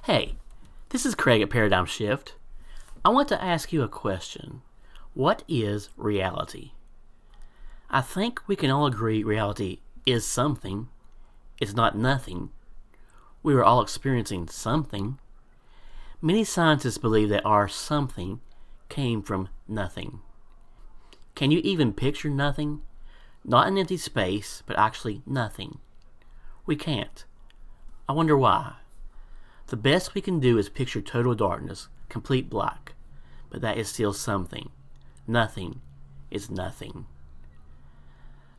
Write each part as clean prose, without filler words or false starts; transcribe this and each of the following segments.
Hey, this is Craig at Paradigm Shift. I want to ask you a question. What is reality? I think we can all agree reality is something. It's not nothing. We are all experiencing something. Many scientists believe that our something came from nothing. Can you even picture nothing? Not an empty space, but actually nothing. We can't. I wonder why. The best we can do is picture total darkness, complete black, but that is still something. Nothing is nothing.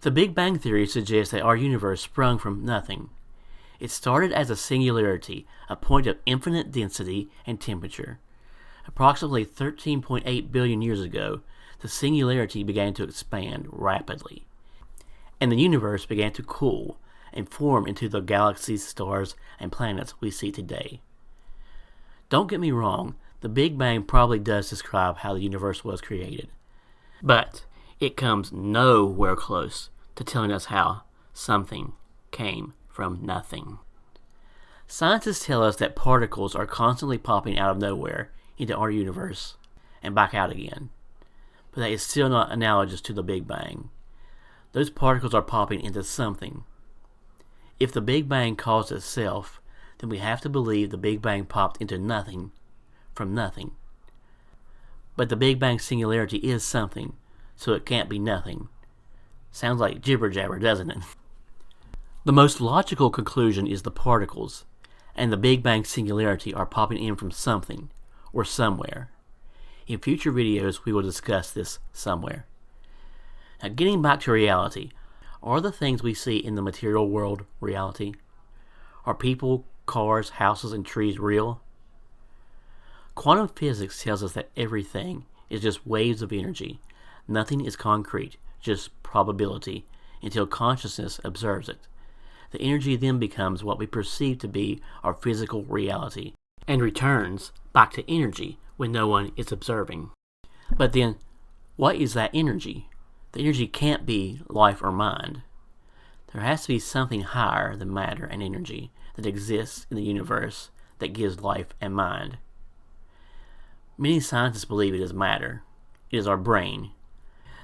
The Big Bang Theory suggests that our universe sprung from nothing. It started as a singularity, a point of infinite density and temperature. Approximately 13.8 billion years ago, the singularity began to expand rapidly, and the universe began to cool and form into the galaxies, stars, and planets we see today. Don't get me wrong, the Big Bang probably does describe how the universe was created, but it comes nowhere close to telling us how something came from nothing. Scientists tell us that particles are constantly popping out of nowhere into our universe and back out again, but that is still not analogous to the Big Bang. Those particles are popping into something. If the Big Bang caused itself, then we have to believe the Big Bang popped into nothing from nothing. But the Big Bang singularity is something, so it can't be nothing. Sounds like jibber jabber, doesn't it? The most logical conclusion is the particles and the Big Bang singularity are popping in from something or somewhere. In future videos, we will discuss this somewhere. Now, getting back to reality, are the things we see in the material world reality? Are people, cars, houses, and trees real? Quantum physics tells us that everything is just waves of energy. Nothing is concrete, just probability, until consciousness observes it. The energy then becomes what we perceive to be our physical reality, and returns back to energy when no one is observing. But then, what is that energy? The energy can't be life or mind. There has to be something higher than matter and energy that exists in the universe that gives life and mind. Many scientists believe it is matter. It is our brain.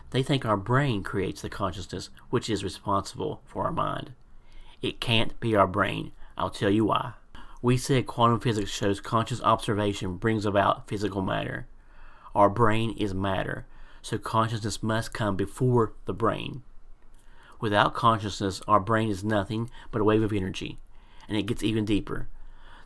They think our brain creates the consciousness which is responsible for our mind. It can't be our brain. I'll tell you why. We said quantum physics shows conscious observation brings about physical matter. Our brain is matter, so consciousness must come before the brain. Without consciousness, our brain is nothing but a wave of energy, and it gets even deeper.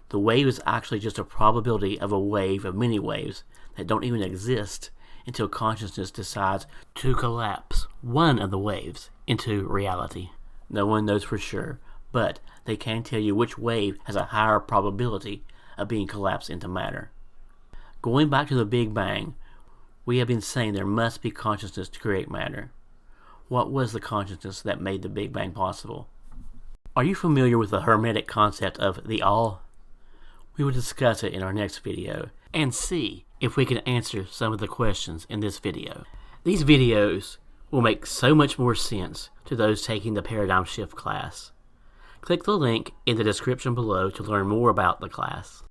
The wave is actually just a probability of a wave of many waves that don't even exist until consciousness decides to collapse one of the waves into reality. No one knows for sure, but they can tell you which wave has a higher probability of being collapsed into matter. Going back to the Big Bang, we have been saying there must be consciousness to create matter. What was the consciousness that made the Big Bang possible? Are you familiar with the Hermetic concept of the all? We will discuss it in our next video and see if we can answer some of the questions in this video. These videos will make so much more sense to those taking the Paradigm Shift class. Click the link in the description below to learn more about the class.